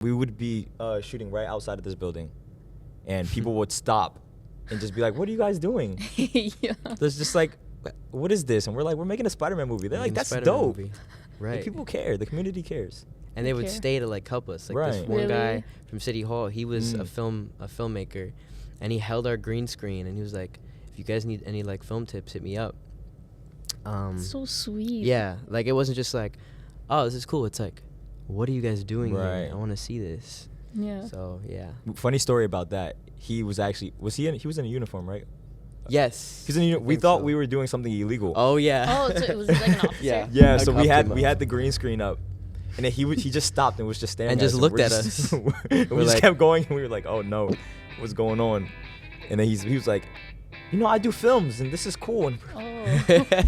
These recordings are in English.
we would be shooting right outside of this building, and people would stop and just be like, "What are you guys doing?" Yeah. There's just like, "What is this?" And we're like, "We're making a Spider-Man movie." They're like, "That's dope." Right. Like, people care. The community cares. And they would stay to like help us. Like this Right. one guy Really? from City Hall, he was a filmmaker, and he held our green screen, and he was like, "If you guys need any like film tips, hit me up." So sweet. Yeah, like it wasn't just like, "Oh, this is cool." It's like, "What are you guys doing Right. here? I want to see this." Yeah. So yeah. Funny story about that. He was actually he was in a uniform, right? Yes. He's in we think thought so. we were doing something illegal. Oh yeah. Oh, so it was like an officer. Yeah. Yeah, I so cuffed him we up. had the green screen up, and then he just stopped and was just staring And at just us. looked We're at just- us. we We're just like- kept going, and we were like, "Oh no, what's going on?" And then he was like, "I do films, and this is cool." And Oh,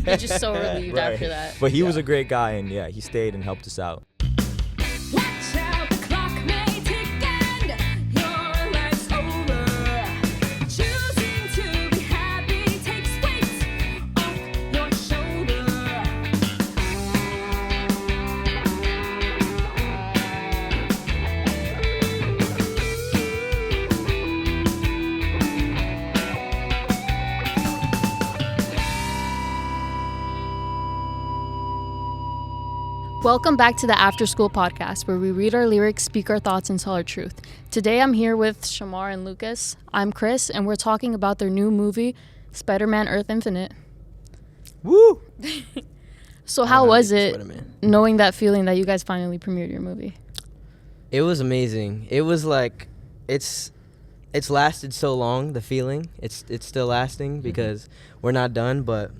you're just so relieved Right. after that. But he was a great guy, and yeah, he stayed and helped us out. Watch out, the clock may tick and your life's over. Choosing to be happy takes weight off your shoulder. Welcome back to the After School Podcast, where we read our lyrics, speak our thoughts, and tell our truth. Today I'm here with Shamar and Lucas. I'm Chris, and we're talking about their new movie, Spider-Man Earth Infinite. Woo! So how was it Spider-Man. knowing that feeling that you guys finally premiered your movie? It was amazing. It was like, it's lasted so long. The feeling, it's still lasting because we're not done. But,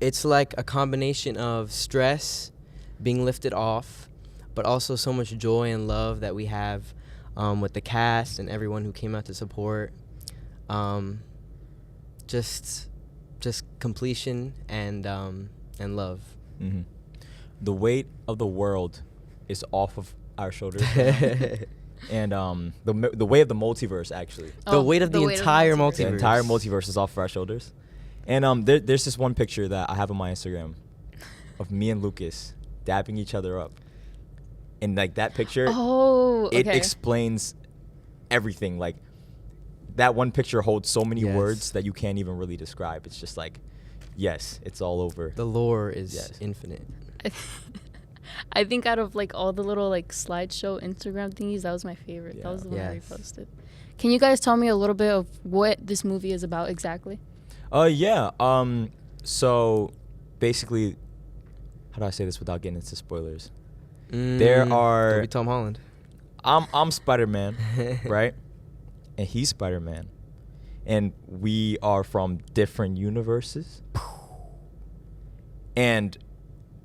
it's like a combination of stress being lifted off, but also so much joy and love that we have with the cast and everyone who came out to support. Just completion and love. Mm-hmm. The weight of the world is off of our shoulders. And the weight of the multiverse, actually. The weight of the entire The multiverse. entire multiverse is off of our shoulders. And there's this one picture that I have on my Instagram of me and Lucas dapping each other up. And like that picture, Oh, okay. it explains everything. Like that one picture holds so many Yes. words that you can't even really describe. It's just like, yes, it's all over. The lore is Yes. infinite. I think out of like all the little like slideshow Instagram thingies, that was my favorite. Yeah. That was the one I Yes. reposted. Can you guys tell me a little bit of what this movie is about exactly? Yeah. So basically, how do I say this without getting into spoilers? There are- Don't be Tom Holland. I'm Spider-Man, right? And he's Spider-Man. And we are from different universes. And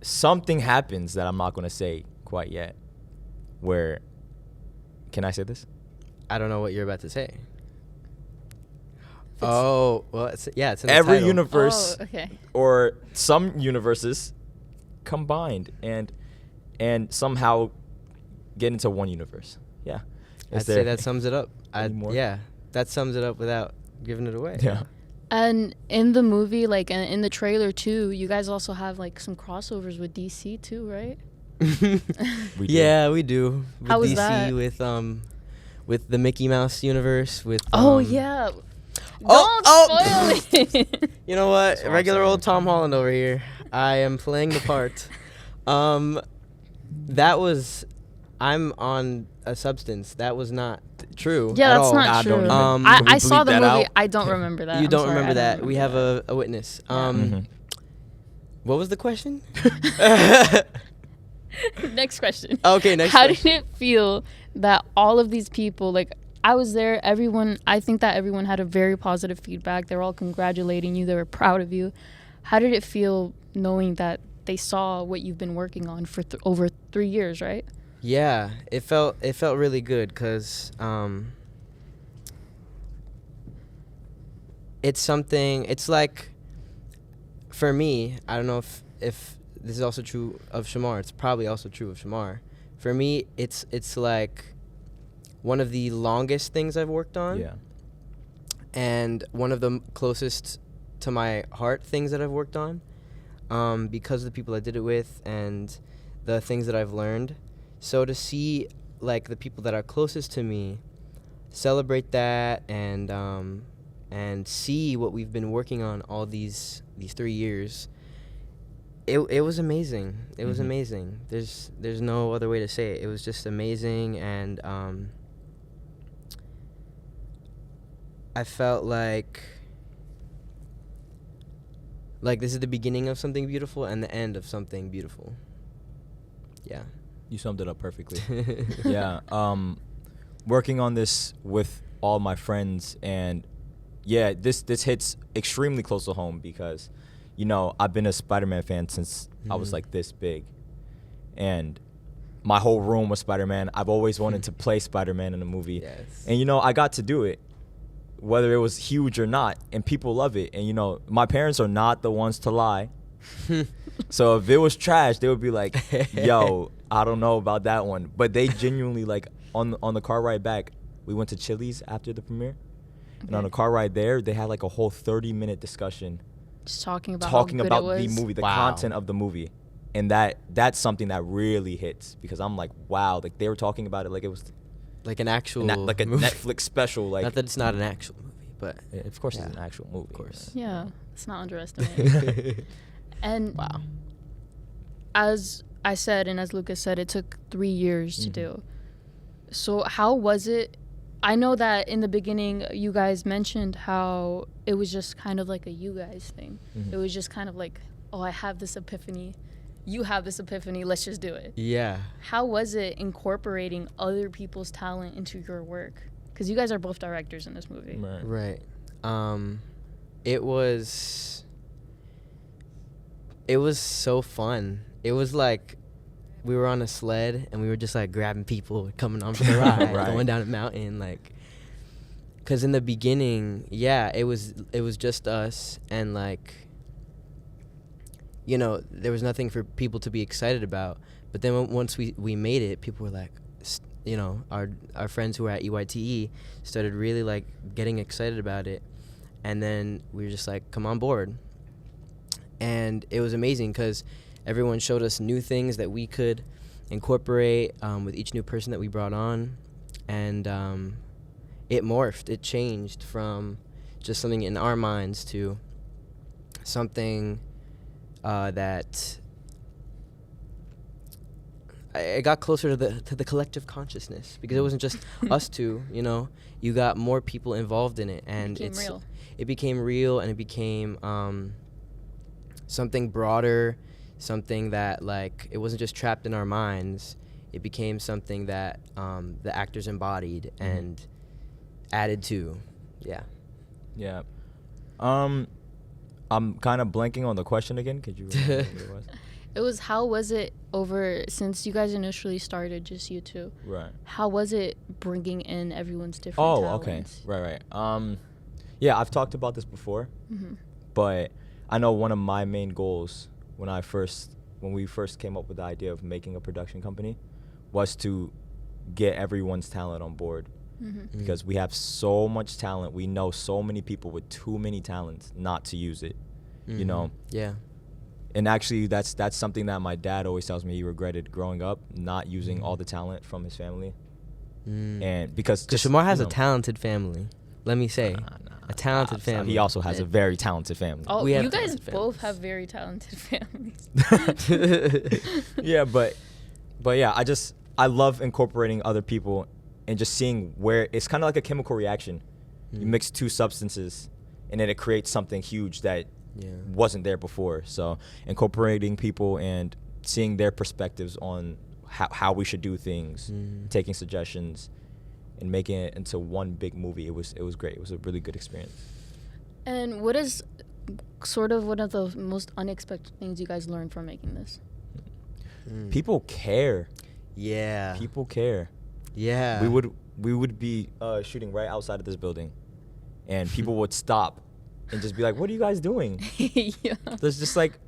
something happens that I'm not going to say quite yet. Where, can I say this? I don't know what you're about to say. Oh, well, it's in the Every title. universe Oh, okay. or some universes combined and somehow get into one universe. Yeah. I'd say that sums it up. any more? Yeah, that sums it up without giving it away. Yeah. And in the movie, like in the trailer too, you guys also have like some crossovers with DC too, right? We do. Yeah, we do. With How was DC, that? with the Mickey Mouse universe, with Oh um, yeah. Oh, Don't spoil it. You know what? That's what I'm Regular saying. old Tom Holland over here. I am playing the part. That was, I'm on a substance. That was not true. Yeah, at that's all. not I true. don't even- I Can we saw bleep the that movie. out? I don't remember that. You I'm don't sorry, remember I don't that. We have remember a witness. Mhm. What was the question? that. Next question. Okay, next How question. did it feel that all of these people, like I was there, I think that everyone had a very positive feedback. They were all congratulating you. They were proud of you. How did it feel knowing that they saw what you've been working on for over 3 years, right? Yeah, it felt really good because it's something. It's like, for me, I don't know if this is also true of Shamar. It's probably also true of Shamar. For me, it's like one of the longest things I've worked on. Yeah. And one of the closest to my heart things that I've worked on, because of the people I did it with and the things that I've learned. So to see like the people that are closest to me celebrate that and see what we've been working on all these 3 years, it was amazing. It was Mhm. amazing. There's no other way to say it. It was just amazing, and I felt like this is the beginning of something beautiful and the end of something beautiful. Yeah. You summed it up perfectly. Yeah. Working on this with all my friends, and yeah, this hits extremely close to home because, you know, I've been a Spider-Man fan since I was Mhm. like this big, and my whole room was Spider-Man. I've always wanted to play Spider-Man in a movie, Yes. and you know, I got to do it, whether it was huge or not, and people love it. And you know, my parents are not the ones to lie. So if it was trash, they would be like, "Yo, I don't know about that one." But they genuinely, like, on the car ride back, we went to Chili's after the premiere, and on the Okay. car ride there, they had like a whole 30-minute discussion Just talking about talking how good about it the was. movie, the Wow. content of the movie, and that's something that really hits because I'm like, wow, like they were talking about it like it was Like an actual like a movie. Netflix special. Like, Not that it's not an actual movie, but yeah, of course yeah. it's an actual movie. Of course. Yeah, let's not underestimate it. And wow. as I said, and as Lucas said, it took 3 years to Mhm. do. So how was it? I know that in the beginning you guys mentioned how it was just kind of like a you guys thing. Mhm. It was just kind of like, oh, I have this epiphany. You have this epiphany. Let's just do it. Yeah. How was it incorporating other people's talent into your work? Because you guys are both directors in this movie. Right. Right. It was so fun. It was like we were on a sled and we were just like grabbing people coming on for the ride, Right. going down a mountain, like. Cause in the beginning, yeah, it was just us, and like, you know, there was nothing for people to be excited about. But then once we made it, people were like, you know, our friends who were at EYTE started really like getting excited about it, and then we were just like, come on board. And it was amazing because everyone showed us new things that we could incorporate with each new person that we brought on, and it morphed. It changed from just something in our minds to something that it got closer to the collective consciousness, because it wasn't just us two. You know, you got more people involved in it, and Became real. It became real, and it became something broader, something that like it wasn't just trapped in our minds. It became something that the actors embodied and added to. Yeah. Yeah. I'm kind of blanking on the question again. Could you remember what it was? It was, how was it over, since you guys initially started, just you two, Right. how was it bringing in everyone's different Oh, talents? okay. Right. Yeah, I've talked about this before, Mm-hmm. but I know one of my main goals when we first came up with the idea of making a production company was to get everyone's talent on board, Mm-hmm. because we have so much talent. We know so many people with too many talents not to use it, you know? Yeah. And actually, that's something that my dad always tells me he regretted growing up, not using all the talent from his family. And because just, Shamar has you a know, talented family. Let me say, a talented stop. family. He also has a very talented family. Oh, We have you guys talented both families. have very talented families. Yeah, but yeah, I love incorporating other people and just seeing where it's kind of like a chemical reaction. You mix two substances, and then it creates something huge that Yeah. wasn't there before. So incorporating people and seeing their perspectives on how we should do things, taking suggestions, and making it into one big movie. It was great. It was a really good experience. And what is sort of one of the most unexpected things you guys learned from making this? People care. Yeah. People care. Yeah. We would be shooting right outside of this building, and people would stop and just be like, "What are you guys doing?" Yeah. There's just like,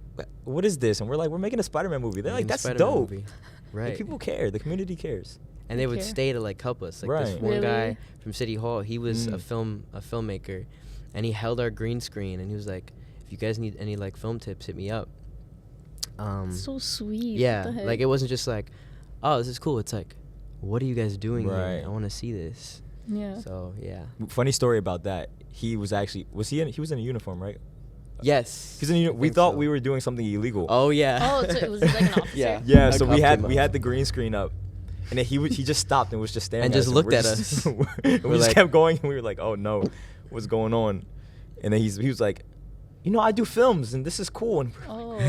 "What is this?" And we're like, "We're making a Spider-Man movie." They're like, Making a "That's Spider-Man dope." movie. Like, Right. people care. The community cares. And they would care. stay to like help us. Like this Right. one guy Really? from City Hall, he was a Mm. filmmaker, and he held our green screen, and he was like, "If you guys need any like film tips, hit me up." So sweet. Yeah, What the heck? like it wasn't just like, oh, this is cool. It's like, what are you guys doing Right. here? I want to see this. Yeah. So yeah. Funny story about that. He was actually he was in a uniform, right? Yes. He's in I we think thought so. we were doing something illegal. Oh yeah. Oh, so it was like an officer. Yeah. Yeah, I so cuffed we him had up. the green screen up, and then he just stopped and was just standing And at just us, looked we're at just- us. we We're just like- kept going, and we were like, "Oh no, what's going on?" And then he was like, "You know, I do films, and this is cool." And Oh,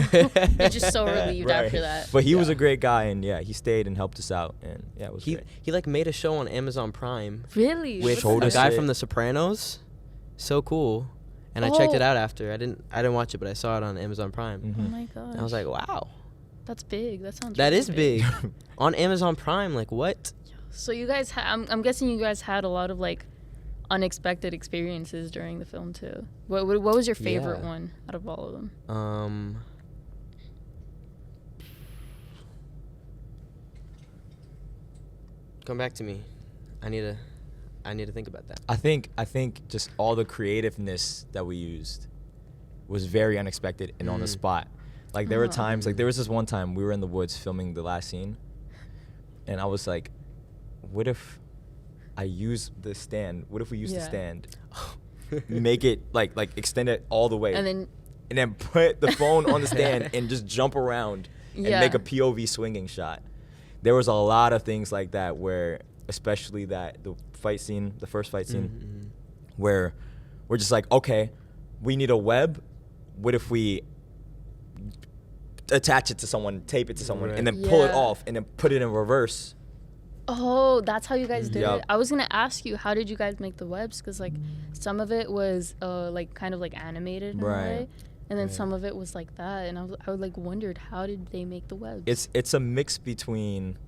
you're just so relieved Right. after that. But he was Yeah. a great guy, and yeah, he stayed and helped us out, and yeah, it was He great. he like made a show on Amazon Prime Really? with Showed a us guy it. from The Sopranos. So cool. And I checked it Oh. out after. I didn't watch it, but I saw it on Amazon Prime. Oh Mhm. my god. And I was like, wow, that's big. That sounds. that really is big. On Amazon Prime, like what? So you guys, I'm guessing you guys had a lot of like unexpected experiences during the film too. What was your favorite Yeah. one out of all of them? Come back to me. I need to think about that. I think just all the creativeness that we used was very unexpected and on the Mm. spot. Like there were Oh. times, like there was this one time we were in the woods filming the last scene, and I was like, "What if I use the stand? What if we use the Yeah. stand, make it like extend it all the way, And then and then put the phone on the stand and just jump around and Yeah. make a POV swinging shot." There was a lot of things like that where, especially the fight scene, the first fight scene, Mhm. where we're just like, okay, we need a web. What if we attach it to someone, tape it to someone, and then pull it Yeah. off and then put it in reverse? oh, that's how you guys did Yup. it. I was gonna ask you, how did you guys make the webs? Because like some of it was like kind of like animated in a Right. way, and then Yeah. some of it was like that. And I would like wondered, how did they make the webs? It's a mix between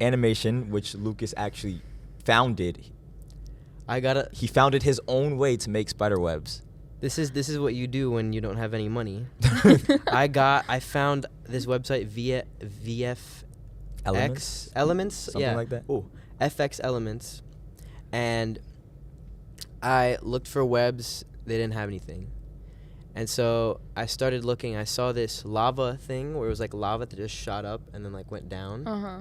animation, which Lucas actually founded. I gotta. He founded his own way to make spider webs. This is what you do when you don't have any money. I found this website via VFX Elements, Something yeah. like that. Oh, FX Elements, and I looked for webs. They didn't have anything, and so I started looking. I saw this lava thing where it was like lava that just shot up and then like went down. Uh-huh.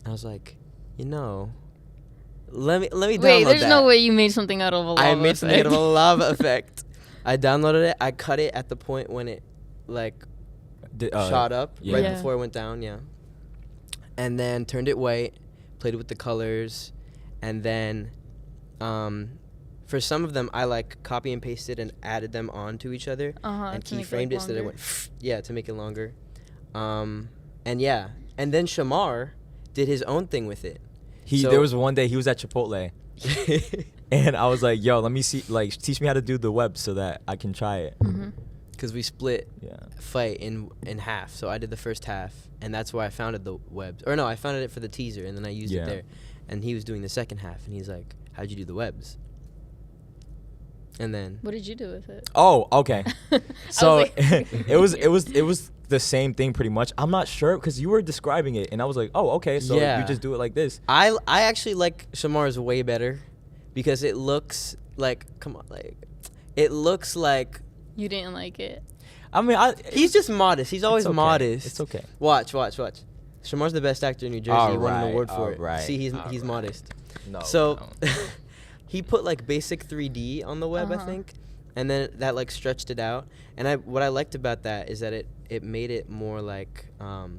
I was like, let me download Wait, there's that. no way you made something out of a lava I made something out of a effect. lava effect. I downloaded it. I cut it at the point when it like shot up yeah. right Yeah. before it went down. Yeah. And then turned it white, played with the colors, and then for some of them I like copy and pasted and added them onto each other and to make it, keyframed like, it so that it longer. went yeah to make it longer. And yeah, and then Shamar did his own thing with it. So- There was one day he was at Chipotle, and I was like, "Yo, let me see, like, teach me how to do the web so that I can try it." Mhm. Because we split Yeah. fight in half. So I did the first half, and that's where I founded the webs. Or no, I founded it for the teaser, and then I used Yeah. it there. And he was doing the second half, and he's like, "How'd you do the webs?" And then What did you do with it? Oh, okay. I So was like- it was the same thing pretty much. I'm not sure because you were describing it, and I was like, "Oh, okay." So Yeah. you just do it like this. I actually like Shamar's way better because it looks like it looks like You didn't like it. I mean, he's just modest. He's always okay. modest. It's okay. Watch. Shamar's the best actor in New Jersey. He won an Alright, award for it. alright, See, he's alright. modest. No. So no. he put like basic 3D on the web, I Uh-huh. think, and then that like stretched it out. And what I liked about that is that it made it more like look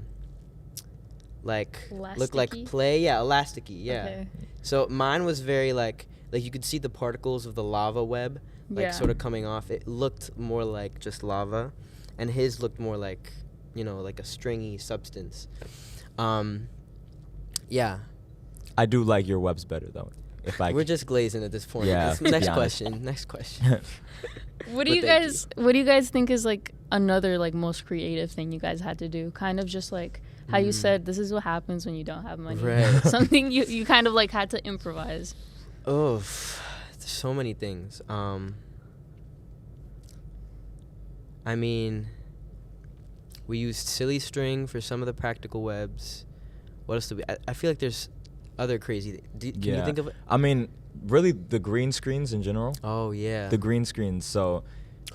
like Elasticy? play, yeah, elasticy, yeah. Okay. So mine was very like you could see the particles of the lava web Yeah. sort of coming off. It looked more like just lava, and his looked more like like a stringy substance. Yeah. I do like your webs better though. If I We're just glazing at this point. Yeah, Let's- to be Next honest. question. Next question. What do But you thank guys What do you guys think is like another like most creative thing you guys had to do? Kind of just like how you Mm. said this is what happens when you don't have money. Right. Something you kind of like had to improvise. Oh, there's so many things. I mean, we used silly string for some of the practical webs. What else did we? I feel like there's other crazy. Can you think of it? I mean, really, the green screens in general. Oh yeah. The green screens. So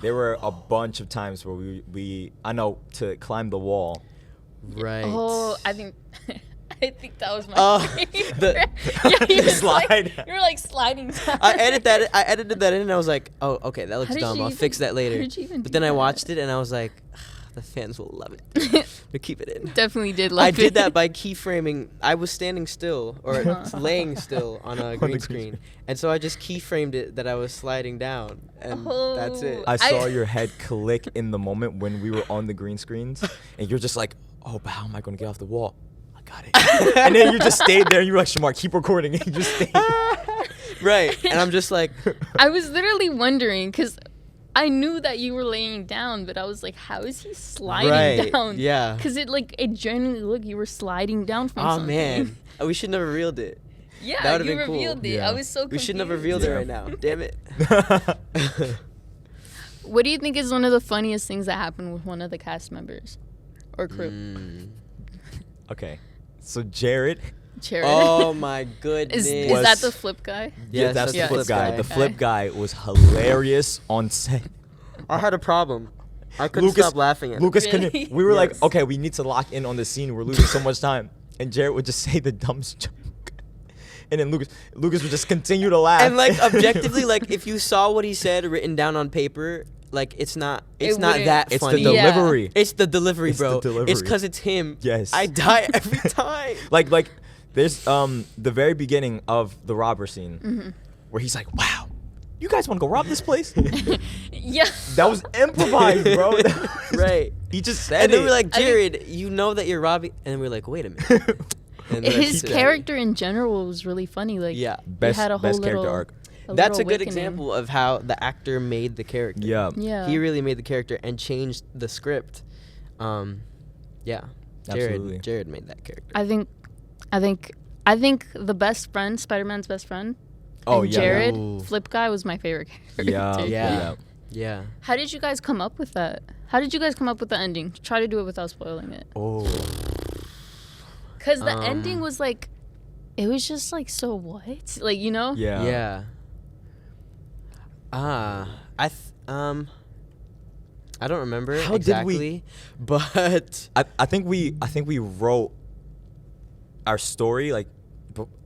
there were a bunch of times where we I know to climb the wall. Right. Oh, I think I think that was my Oh, favorite. the- yeah, you the were slide. Like, you were like sliding down. I edited that in, and I was like, oh, okay, that looks How did dumb. you I'll fix even- that later. how did you even But do then I that? watched it, and I was like, the fans will love it. To keep it in. Definitely did love I it. did that by keyframing. I was standing still or Uh-huh. laying still on a the green green screen, and so I just keyframed it that I was sliding down, and that's it. Oh. I saw I- your head click in the moment when we were on the green screens, and you're just like, "Oh, but how am I going to get off the wall? I got it." And then you just stayed there, and you were like, "Shamar, keep recording," and you just stayed. Right, and I'm just like, I was literally wondering because I knew that you were laying down, but I was like, how is he sliding Right, down? yeah. Because it genuinely looked you were sliding down from oh something. man, we should have revealed it. Yeah, That would've you been cool. revealed it. Yeah. I was so We confused. shouldn't have revealed it Yeah. right now. Damn it. What do you think is one of the funniest things that happened with one of the cast members or crew? Mm. Okay, so Jared. Jared. Oh my goodness. is Was- that the flip guy? Yeah, Yes, that's the Yeah, flip it's guy. the The flip flip guy was hilarious on set. I had a problem. I couldn't Lucas- stop laughing at it. Lucas Really? couldn't. We were like, Yes. okay, we need to lock in on the scene. We're losing so much time, and Jared would just say the dumbest joke, and then Lucas would just continue to laugh. And like objectively, like if you saw what he said written down on paper, like it's not It not wouldn't- that it's funny. the Yeah. delivery. It's the delivery, It's the bro. delivery. It's because it's him. Yes. I die every time. Like there's the very beginning of the robber scene Mm-hmm. where he's like, "Wow, you guys want to go rob this place?" Yeah. That was improvised, bro. Right. He just said And then it. we're like, I think- Jared, you know that you're robbing, and we're like, wait a minute. And then His he said- character in general was really funny. Like, Yeah. best had a whole best character little- arc. That's a little good awakening. example of how the actor made the character. Yeah. Yeah. He really made the character and changed the script. Yeah. Absolutely. Jared made that character. I think the best friend, Spider-Man's best friend, Oh and yeah. Jared, Ooh. Flip Guy, was my favorite character. Yeah. Yeah. Yeah. How did you guys come up with that? How did you guys come up with the ending? Try to do it without spoiling it. Oh. Because the ending was like, it was just like, so what? Like, you know? Yeah. Yeah. I don't remember How did we- exactly, but I think we wrote our story like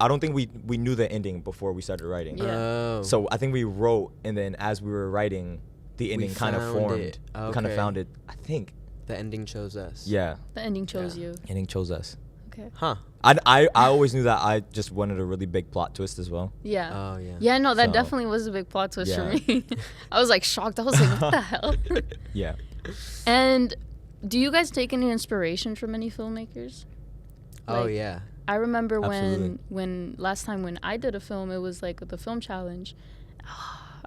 I don't think we knew the ending before we started writing. Yeah. oh. So I think we wrote, and then as we were writing, the ending kind of found formed. it. We kind of Okay. found it. I think. the ending chose us. Yeah. The ending chose Yeah. you. Ending chose us. Okay. Huh. I always knew that. I just wanted a really big plot twist as well. Yeah. Oh yeah. Yeah, no, that So- definitely was a big plot twist Yeah. for me. I was like shocked. I was like, what the hell? Yeah. And do you guys take any inspiration from any filmmakers? Oh Like, yeah. I remember Absolutely. when last time when I did a film, it was like with the film challenge.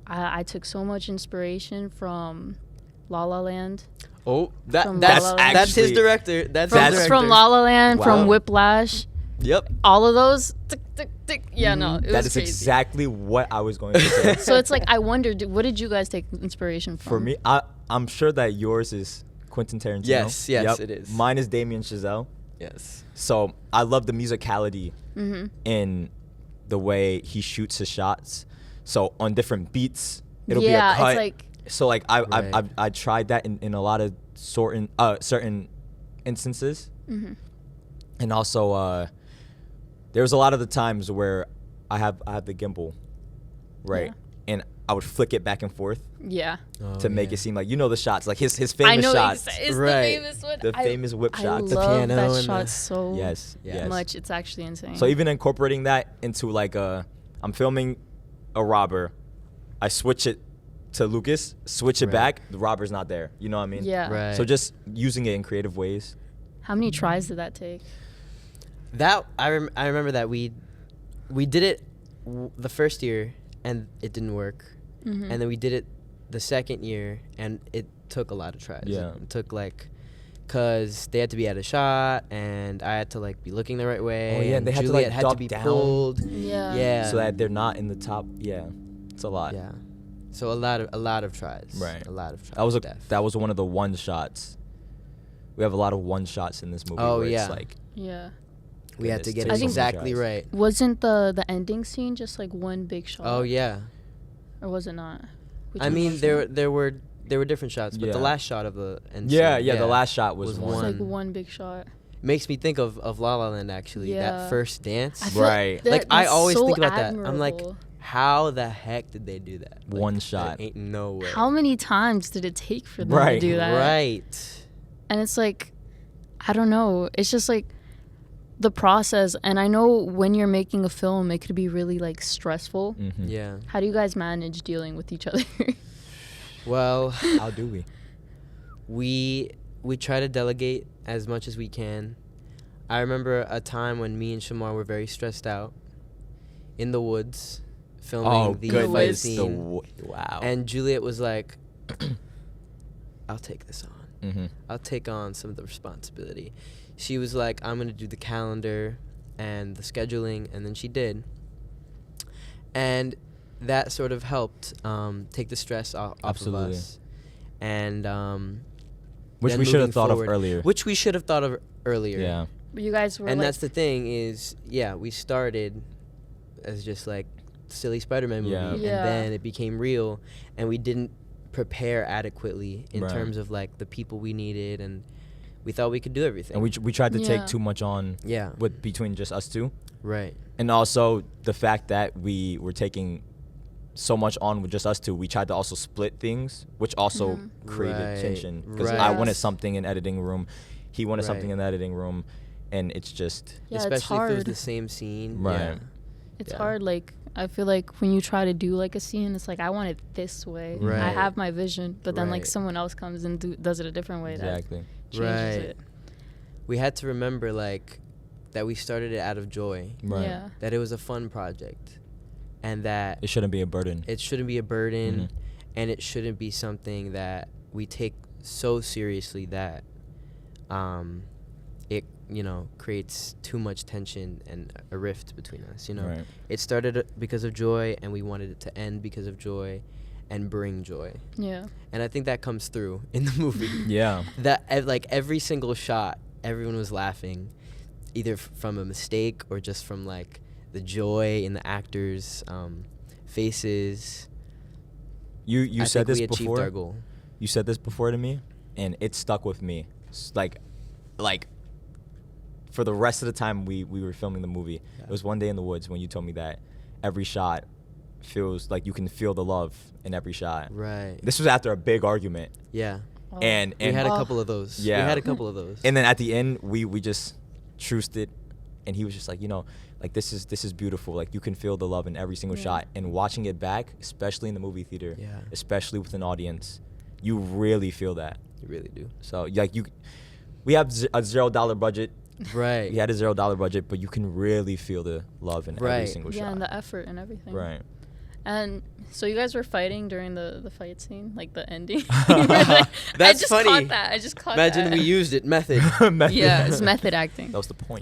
I took so much inspiration from La La Land. Oh, From that's La La Land. that's his Actually- director. That's From, his director. from La La Land, Wow. from Whiplash, Yep. all of those. Tick, tick, tick. Yeah, no, it That was is crazy. exactly what I was going to say. So it's like I wondered, what did you guys take inspiration from? For me, I'm sure that yours is Quentin Tarantino. Yes, yes, Yep. it is. Mine is Damien Chazelle. Yes. So I love the musicality Mm-hmm. in the way he shoots his shots. So on different beats, it'll Yeah, be a cut. it's like So like Right. I tried that in a lot of certain instances, Mm-hmm. and also there was a lot of the times where I have the gimbal, right, Yeah. and I would flick it back and forth yeah. to make it seem like the shots, like his famous I know shots, it's Right. the famous one. the famous whip I shots. The love piano that and shot the- so Yes, Yeah. yes. much. It's actually insane. So even incorporating that into like I'm filming a robber, I switch it to Lucas, switch it Right. back, the robber's not there. You know what I mean? yeah. Right. So just using it in creative ways. How many tries did that take? That I remember that we did it the first year and it didn't work, Mm-hmm. and then we did it the second year and it took a lot of tries. Yeah. It took like, cause they had to be at a shot and I had to like be looking the right way. Oh, yeah, and they had to, Juliet like, had to duck be down. pulled. Yeah. Yeah. So that they're not in the top. Yeah, it's a lot. Yeah. So a lot of tries. Right. A lot of tries. That was one of the one shots. We have a lot of one shots in this movie. Oh, where yeah. It's like Yeah. We had to goodness, get I it think- exactly right. Wasn't the ending scene just like one big shot? Oh yeah. Or was it not? Which I one mean was there it? there were different shots, but the Yeah. last shot of the end Yeah, scene, yeah. The last shot was was one. It's like one. one big shot. makes me think of La La Land, actually. Yeah. That first dance. I feel Right. Like, I that's always so think about that. I'm like, admirable. how the heck did they do that? Like, One there shot. ain't no way. How many times did it take for them to Right. do that? Right. And it's like, I don't know. It's just like the process. And I know when you're making a film, it could be really like stressful. Mhm. Yeah. How do you guys manage dealing with each other? Well, How do we? we try to delegate as much as we can. I remember a time when me and Shamar were very stressed out in the woods filming Oh, the goodness. fight woods. scene. Wow. And Juliet was like, I'll take this on. Mm-hmm. I'll take on some of the responsibility. She was like, I'm going to do the calendar and the scheduling, and then she did. And that sort of helped take the stress off of Absolutely. us. And Which then we should have moving thought forward- of earlier. Which we should have thought of earlier. Yeah. You guys were And like, that's the thing is, yeah, we started as just like silly Spider-Man movie, Yeah. and Yeah. then it became real, and we didn't prepare adequately in Right. terms of like the people we needed, and we thought we could do everything. And we tried to Yeah. take too much on yeah, with between just us two. right, And also the fact that we were taking so much on with just us two, we tried to also split things, which also Mhm. created Right, tension. Because right. I wanted Yes. something in editing room, he wanted something Right. in the editing room, and it's just yeah, it's especially if it was hard. the same scene. Right. Yeah. It's Yeah. hard. Like, I feel like when you try to do like a scene, it's like, I want it this way. I Right. have my vision, but then like Right. someone else comes and does it a different way. exactly. That changes Right. it. We had to remember like that we started it out of joy, Right. Yeah. that it was a fun project, and that It shouldn't be a burden. it shouldn't be a burden, Mhm. and it shouldn't be something that we take so seriously that it creates too much tension and a rift between us. Right. It started because of joy, and we wanted it to end because of joy and bring joy, Yeah. and I think that comes through in the movie. Yeah. That like every single shot, everyone was laughing, either from a mistake or just from like the joy in the actors' faces. You I said think this we achieved before. our goal. You said this before to me, and it stuck with me. Like for the rest of the time we were filming the movie. Yeah. It was one day in the woods when you told me that every shot feels like you can feel the love in every shot. Right. This was after a big argument, Yeah. Oh. and We had a Oh. couple of those. Yeah. We had a couple of those. and then at the end we just truced it, and he was just like, like this is beautiful. Like you can feel the love in every single Yeah. shot. And watching it back, especially in the movie theater, Yeah. especially with an audience, you really feel that. You really do. So like we have a $0 budget. Right. We had a $0 budget, but you can really feel the love in every Right. single Yeah, shot. and the effort and everything. Right. And so you guys were fighting during the fight scene, like the ending. I That's just funny. caught that. I just caught Imagine that. we used it. Method. Method. Yeah, it's method acting. That was the point.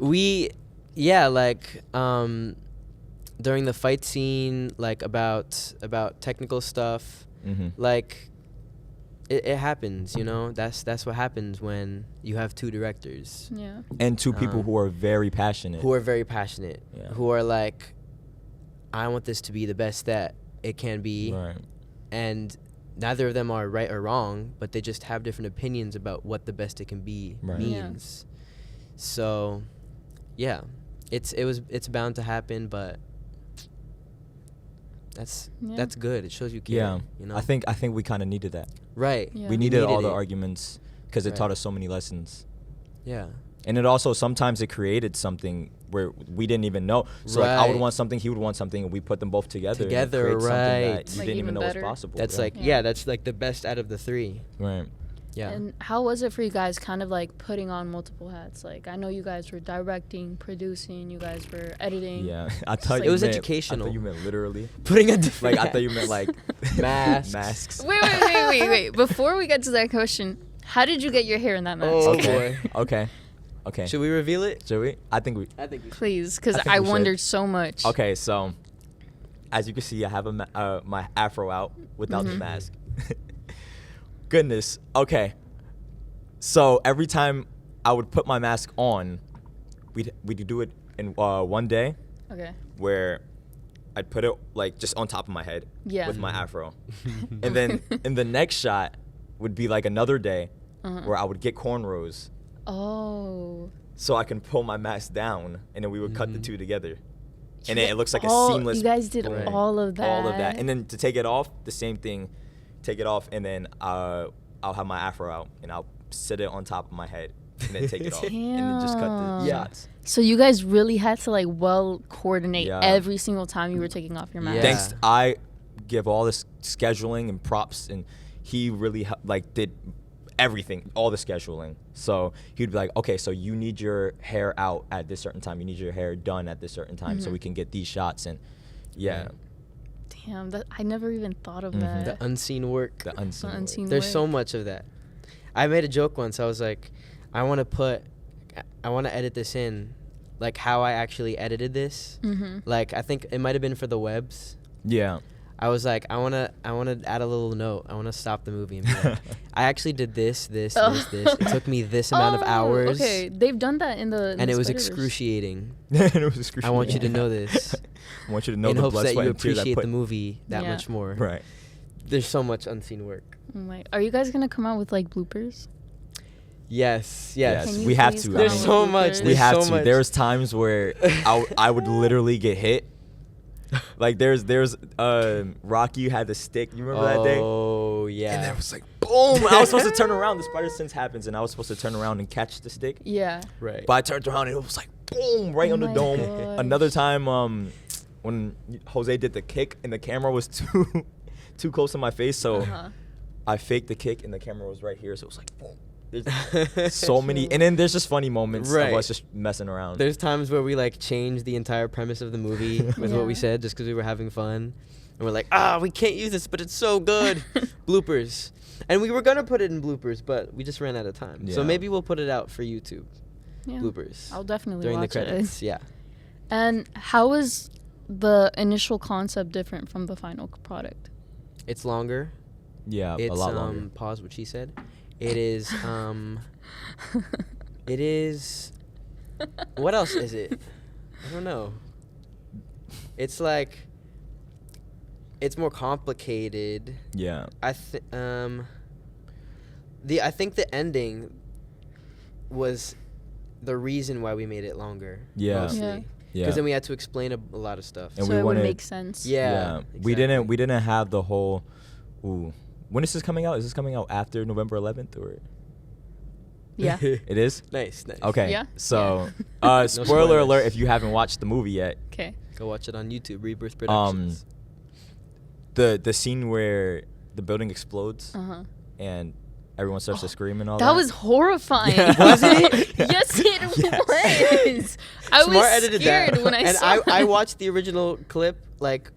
During the fight scene, like about technical stuff, Mm-hmm. like it happens, That's what happens when you have two directors Yeah. And two people who are very passionate. who are very passionate, Yeah. who are like, I want this to be the best that it can be, Right. and neither of them are right or wrong, but they just have different opinions about what the best it can be Right. Yeah. means. So, yeah, it's bound to happen, but Yeah. that's good. It shows you care. Yeah. I think we kind of needed that. Right. Yeah. We needed all the it. arguments because it Right. taught us so many lessons. Yeah. And it also sometimes it created something where we didn't even know. So like I would Right. want something, he would want something, and we put them both together. and it Together, creates something right. that you Like didn't even even know was better. possible. That's yeah. like Yeah. that's like the best out of the three. Right. Yeah. And how was it for you guys kind of like putting on multiple hats? Like, I know you guys were directing, producing, you guys were editing. Yeah. I Just thought like- you It was meant, educational. I thought you meant literally. Putting a different Like I thought you meant like Masks. masks. Wait. Before we get to that question, how did you get your hair in that mask? Oh, Okay. boy. Okay. Should we reveal it? Should we? I think we. I think we should. Please, because I think I we should. wondered so much. Okay, so as you can see, I have my afro out without the Mhm. mask. Goodness. Okay. So every time I would put my mask on, we'd do it in one day Okay. where I'd put it like just on top of my head Yeah. with my afro, and then in the next shot would be like another day Uh-huh. where I would get cornrows. Oh. so I can pull my mask down, and then we would cut the two together, and then You it looks like a all- seamless. You guys did Right. all of that. all of that, and then to take it off, the same thing. Take it off, and then I'll have my afro out, and I'll sit it on top of my head, and then take it off, and then just cut the Damn. shots. So you guys really had to like well coordinate Yeah. every single time you were taking off your mask. Yeah. Thanks, I give all this scheduling and props, and he really did everything, all the scheduling. So he'd be like, okay, so you need your hair out at this certain time, you need your hair done at this certain time, so we can get these shots. And yeah, Right. Damn, that I never even thought of Mhm. that. The unseen work. the unseen. The work. unseen There's so work. much of that. I made a joke once. I was like, I want to edit this in, like how I actually edited this. Mm-hmm. Like I think it might have been for the webs. Yeah. I was like, I wanna add a little note. I wanna stop the movie and be like, I actually did this. It took me this amount of hours, Okay, they've done that in the. and it was Spider-Verse. excruciating. It was excruciating. I want you to know this, I want you to know in the hopes blood, that sweat, you and tears I appreciate put. the movie that Yeah. much more. Right. There's so much unseen work. Oh my- Are you guys gonna come out with like bloopers? Yes. Yes, Can you we have please to. come There's out so with much. bloopers? We There's have so to. much. There's times where I would literally get hit. Like there's Rocky had the stick. You remember that day? Oh yeah. And then it was like boom. I was supposed to turn around. The spider sense happens, and I was supposed to turn around and catch the stick. Yeah. right. But I turned around and it was like boom, right Oh on the my dome. gosh. Another time, when Jose did the kick and the camera was too close to my face, so Uh-huh. I faked the kick and the camera was right here, so it was like boom. There's so many, and then there's just funny moments Right. of us just messing around. There's times where we like change the entire premise of the movie with what we Yeah. said just because we were having fun, and we're like, we can't use this, but it's so good. Bloopers, and we were gonna put it in bloopers, but we just ran out of time. So Yeah. maybe we'll put it out for YouTube. Yeah. Bloopers I'll definitely during the watch credits. it. Yeah. And how was the initial concept different from the final product? It's longer. Yeah, It's a lot longer. pause what she said. It is it is what else is it? I don't know. It's like it's more complicated. Yeah, I think the ending was the reason why we made it longer. Yeah. Mostly. Yeah. yeah. Because then we had to explain a lot of stuff. And So we it would wanted- make sense. Yeah. We exactly. didn't have the whole. Ooh, when is this coming out? Is this coming out after November 11th or? Yeah. It is. Nice. Okay. Yeah? So, No spoiler spoilers. alert if you haven't watched the movie yet. Okay. Go watch it on YouTube. Rebirth Productions. The scene where the building explodes Uh-huh. and everyone starts to scream and all that. That was horrifying. Was it? Yes, it Yes. was. I was Smart edited scared that. when I and saw I it. watched the original clip, like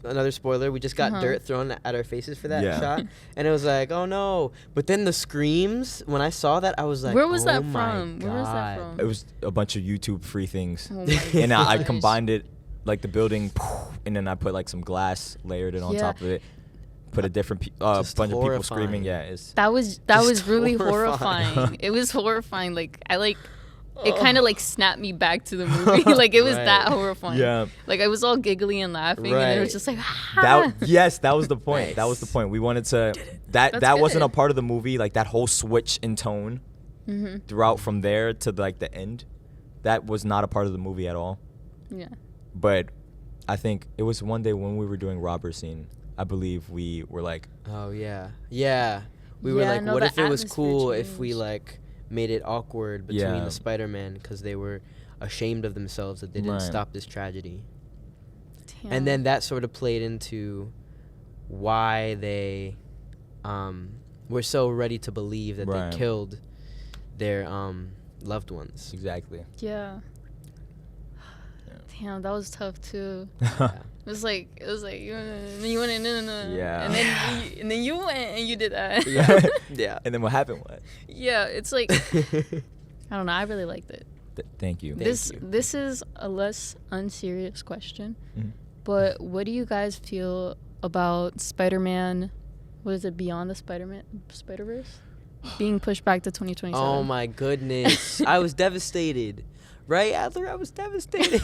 another spoiler. We just got Uh-huh. dirt thrown at our faces for that Yeah. shot, and it was like, oh no! But then the screams when I saw that, I was like, Where was oh that my from? Where was that God. from? It was a bunch of YouTube free things. Oh my And I gosh. combined it, like the building, and then I put like some glass, layered it on Yeah. top of it. Put a different Just bunch of people horrifying. screaming. Yeah, it's That was Just really horrifying. horrifying. It was horrifying. It kind of like snapped me back to the movie. Like it was Right. that horrifying. Yeah. Like I was all giggly and laughing, and it was Right. just like that was the point. That was the Nice. point. We wanted to that That's wasn't a good. part of the movie. Like that whole switch in tone Mhm. throughout from there to like the end, that was not a part of the movie at all. Yeah. But I think it was one day when we were doing robber scene. I believe we were like, Oh yeah, yeah. We were Yeah, like, no, what the if it was atmosphere cool if we changed. like made it awkward between Yeah. the Spider-Man because they were ashamed of themselves that they didn't Right. stop this tragedy. Damn. And then that sort of played into why they were so ready to believe that Right. they killed their loved ones. exactly. Yeah. Damn, that was tough too. Yeah. It was like you went no. Yeah. And then you went and you did that. Yeah. Yeah. And then what happened? What? Yeah, it's like I don't know. I really liked it. Thank you. Thank you. This is a less unserious question, Mhm. but what do you guys feel about Spider-Man? What is it? Beyond the Spider-Verse being pushed back to 2027. Oh my goodness. I was devastated. Right, Adler? I was devastated.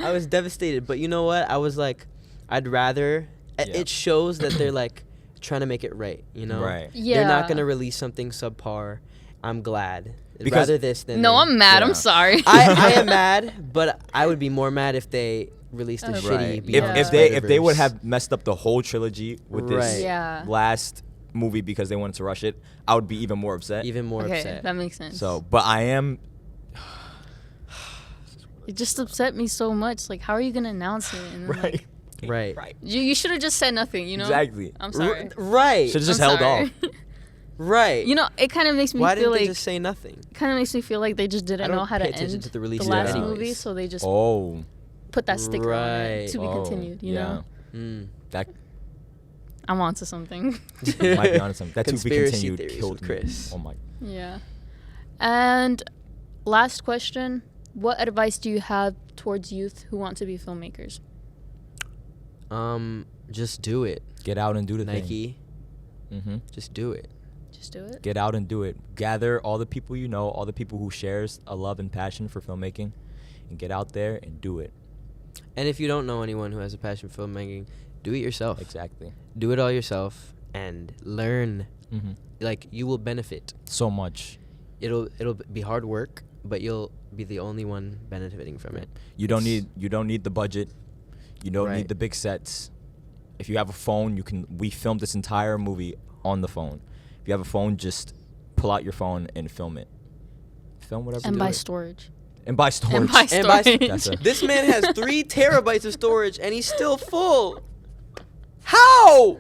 I was devastated. But you know what? I was like, I'd rather. Yeah. It shows that they're like trying to make it right, you know? Right. Yeah. They're not going to release something subpar. I'm glad. Because- rather this than No, they- I'm mad. Yeah. I'm sorry. I am mad, but I would be more mad if they released a Right. shitty Right. Beyond Yeah. If they would Spider-Verse. have messed up the whole trilogy with this Right. Yeah. last movie because they wanted to rush it, I would be even more upset. even more Okay, upset. that makes sense. So, but I am. It just upset me so much. Like, how are you gonna announce it? And then, like, Right. you should have just said nothing. You know. Exactly. I'm sorry. Right. Should have just I'm held sorry. off. Right. You know, it kind of makes me Why feel didn't like they just say nothing? kind of makes me feel like they just I didn't don't know how pay to attention end to the the release last anyways. movie, so they just Oh. put that sticker on it Right. to be Oh, continued. You yeah. know, Mm. That I'm onto something. might be honest. That to be Conspiracy continued theories killed with me. Chris. Oh my. Yeah. And last question: what advice do you have towards youth who want to be filmmakers? Just do it. Get out and do the Nike. thing. Mm-hmm. Just do it. Just do it. Get out and do it. Gather all the people you know, all the people who shares a love and passion for filmmaking, and get out there and do it. And if you don't know anyone who has a passion for filmmaking, do it yourself. Exactly. Do it all yourself and learn. Mm-hmm. Like, you will benefit. So much. It'll be hard work, but you'll be the only one benefiting from it. You don't It's- need the budget. You don't Right. need the big sets. If you have a phone, we filmed this entire movie on the phone. If you have a phone, just pull out your phone and film it. Film whatever. And do buy it. storage. And buy storage. And buy And buy storage. That's a- This man has 3 terabytes of storage and he's still full. How?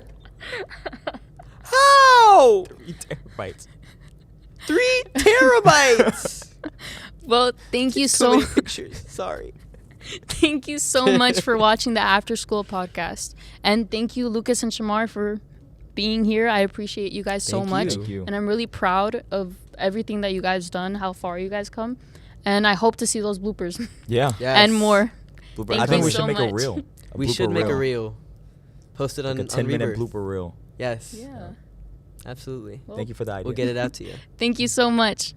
How? 3 terabytes. 3 terabytes. Well, thank you So so many pictures. Sorry. thank you so much for watching the After School podcast, and thank you, Lucas and Shamar, for being here. I appreciate you guys so Thank much, Thank you. and I'm really proud of everything that you guys done, how far you guys come, and I hope to see those bloopers Yeah. Yes. and more. Blooper. Thank I think you we so should make a much. reel. We blooper should make a reel. Post it on, Like a on 10-minute Rebirth. blooper reel. Yes. Yeah. Absolutely. Well, Thank you for the idea. We'll get it out to you. Thank you so much.